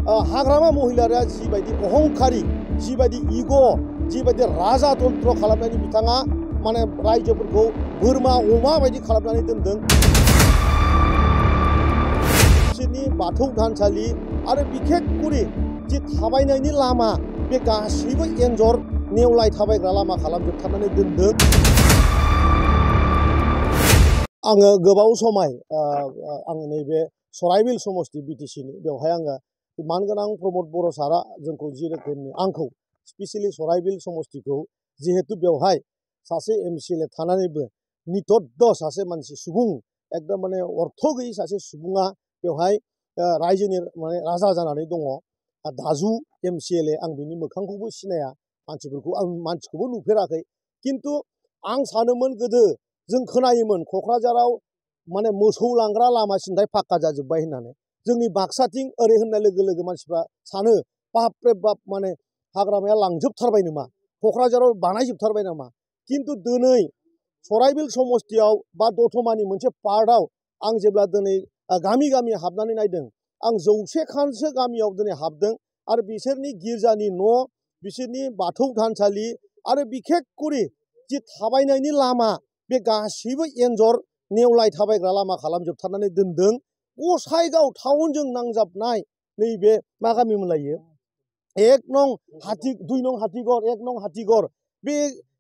हाग्रामा महिलाया जिबायदि अहंखारि जिबायदि इग' जिबायदि राजातन्त्र खालामनानै बिथाङा माने रायजोफोरखौ बोरमा अमा बायदि खालामनानै दोनदों। बिसोरनि बाथौ थानसालि आरो बिखेखकरि जि थाबायनायनि लामा बे गासैबो एन्जर नेवलाय थाबायग्रा लामा खालामजोबथारनानै दोनदों। आङो गोबाव समाय आङो नैबे सराइबिल समस्ति बिटिसिनि बेवहाय आङो मानगोनां प्रमद बर' सारा जोंखौ जि रोखोमनि आंखौ स्पेसियेलि सराइबिल समस्तिखौ जिहेतु बेवहाय सासे एमसिएलए थानानैबो नितद्द सासे मानसि सुबुं एकदम माने अर्थ गैयै सासे सुबुङा बेवहाय रायजोनि माने राजा जानानै दङ। दाजु एमसिएलए आं बिनि मोखांखौबो सिनाया, मानसिखौबो नुफेराखै, खिन्थु आं सानोमोन गोदो जों खोनायोमोन क'क्राझाराव माने मोसौ लांग्रा लामा सिन्थाय फाक्का जाजोब्बाय होननानै। जोंनि बाक्साथिं ओरै होननाय लोगो लोगो मानसिफ्रा सानो बाप रे बाप माने हाग्रामाया लांजोबथारबाय नामा, क'क्राझाराव बानायजोबथारबाय नामा। खिन्थु दिनै सराइबिल समस्तियाव बा दतमानि मोनसे पार्टआव आं जेब्ला दिनै गामि गामि हाबनानै नायदों, आं 100 खानसो गामियाव दिनै हाबदों आरो बिसोरनि गिर्जानि न', बिसोरनि बाथौ थानसालि आरो बिखेखकरि जि थाबायनायनि लामा बे गासैबो एन्जर नेवलाय थाबायग्रा लामा खालामजोबथारनानै दोनदों। गसाइगाव टाउनजों नांजाबनाय नैबे मा गामिमोनलाय इयो, 1 नं हाथि 2 नं हाथिगर 1 नं हाथिगर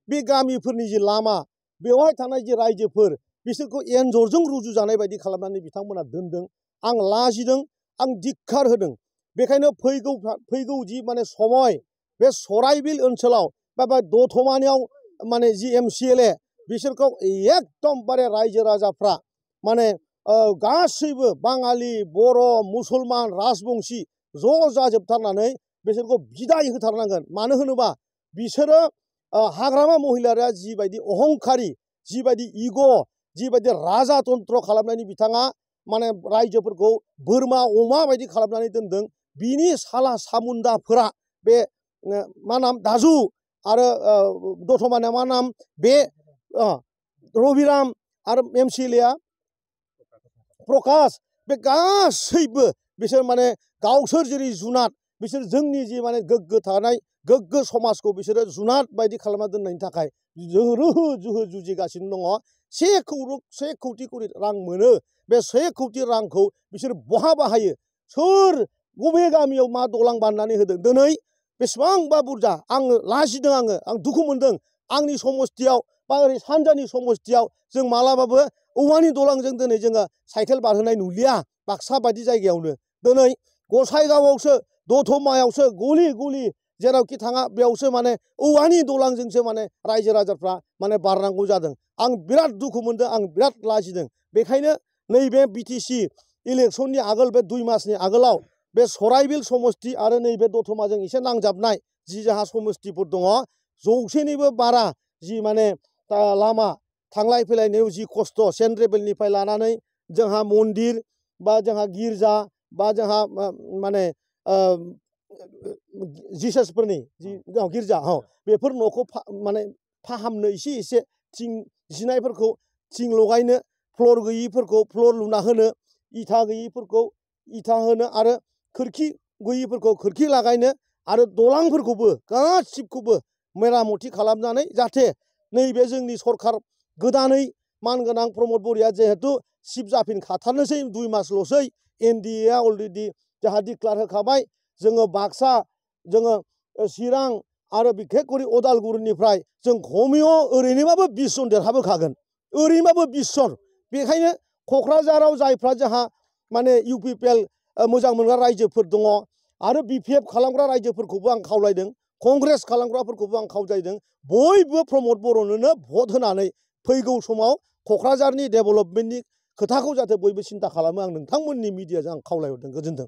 बे गामिफोरनि जि लामा बेवहाय थानाय जि रायजोफोर बिसोरखौ एन्जरजों रुजुजानाय बायदि खालामनानै बिथांमोना दोनदों। आं लाजिदों, आं धिक्कार होदों। बेखायनो फैगौ जि माने समय बे सराइबिल ओनसोलाव बा दतमानियाव माने जि एमसिएलए बिसोरखौ एकदमबारे रायजो राजाफ्रा माने गासैबो बाङालि बर' मुसलमान राजबंसि ज' जाजोबथारनानै बिसोरखौ बिदाय होथारनांगोन। मानो होनोबा बिसोरो हाग्रामा महिलाया जिबायदि अहंखारि जिबायदि इग' जिबायदि राजातन्त्र खालामनायनि बिथाङा माने रायजोफोरखौ बोरमा अमा बायदि खालामनानै दोनदों। बिनि साला सामुन्दाफोरा बे मा नाम दाजु आरो दतमानिया मा नाम बे रबिराम आरो एमसिएलएआ प्रकाश, बे गासैबो बिसोर माने गावसोर जेरै जुनाद बिसोर जोंनि जि माने गोग्गो थानाय गोग्गो समाजखौ बिसोरो जुनाद बायदि खालामना दोननायनि थाखाय जोहो जुहो जुजिगासिनो दङ। 1 कौटि रां मोनो। बे 1 कौटि रांखौ बिसोर बहा बाहायो, सोर बबे गामियाव मा दलां बानायनानै होदों। दिनै बेसेबांबा बुरजा आं लाजिदों, आं दुखु मोनदों। आंनि समस्तियाव बा ओरै सानजानि समस्तियाव जों मालाबाबो औवानि दलांजों दिनै जोङो साइकेल बारहोनाय नुलिया। बाक्सा बायदि जायगायावनो दिनै गसाइगावआवसो दतमायावसो गलि गलि जेरावखि थाङा बेयावसो माने औवानि दलांजोंसो माने रायजो राजाफ्रा माने बारनांगौ जादों। आं बिराद दुखु मोनदों, आं बिराद लाजिदों। बेखायनो नैबे बिटिसि इलेक्सननि आगोल बे 2 मासनि आगोलाव बे सराइबिल समस्ति आरो नैबे दतमाजों एसे नांजाबनाय जि जाहा समस्तिफोर दङ, 100निबो बारा जि माने लामा थांलाय फैलायनायाव जि खस्थ, सेन्ट्रेबेलनिफ्राय लानानै जोंहा मन्दिर बा जोंहा गिर्जा बा जोंहा माने जिसासफोरनि जि गिर्जा बेफोर न'खौ माने फाहामनो एसे थिं जिनायफोरखौ थिं लगायनो, फ्लर गैयिफोरखौ फ्लर लुना होनो, इथा गैयिफोरखौ इथा होनो आरो खोरखि गैयिफोरखौ खोरखि लागायनो आरो दलांफोरखौबो गासिबखौबो मेरामति खालामनानै जाहाथे नैबे जोंनि सरखार गोदानै मानगोनां प्रमद बर'आ जिहेतु चिफ जाफिनखाथारनोसै 2 मासल'सै, एनडिएआ अलरेडि जोंहा डिक्लार होखाबाय। जोङो बाक्सा, जोङो चिरां आरो बिखेखकरि अदालगुरिनिफ्राय जों खमैयाव ओरैनोबाबो 20 जन देरहाबोखागोन, ओरैनोबाबो 20 जन। बेखायनो क'क्राझाराव जायफ्रा जोंहा माने इउपिपिएल मोजां मोनग्रा रायजोफोर दङ आरो बिपिएफ खालामग्रा रायजोफोरखौबो आं खावलायदों, कंग्रेस खालामग्राफोरखौबो आं खावलायदों, बयबो प्रमद बर'नोनो भट होनानै फैगौ समाव क'क्राझारनि डेभेलपमेन्टनि खोथाखौ जाहाथे बयबो सिन्था खालामो। आं नोंथांमोननि मिडियाजों आं खावलायहरदों। गोजोन्थों।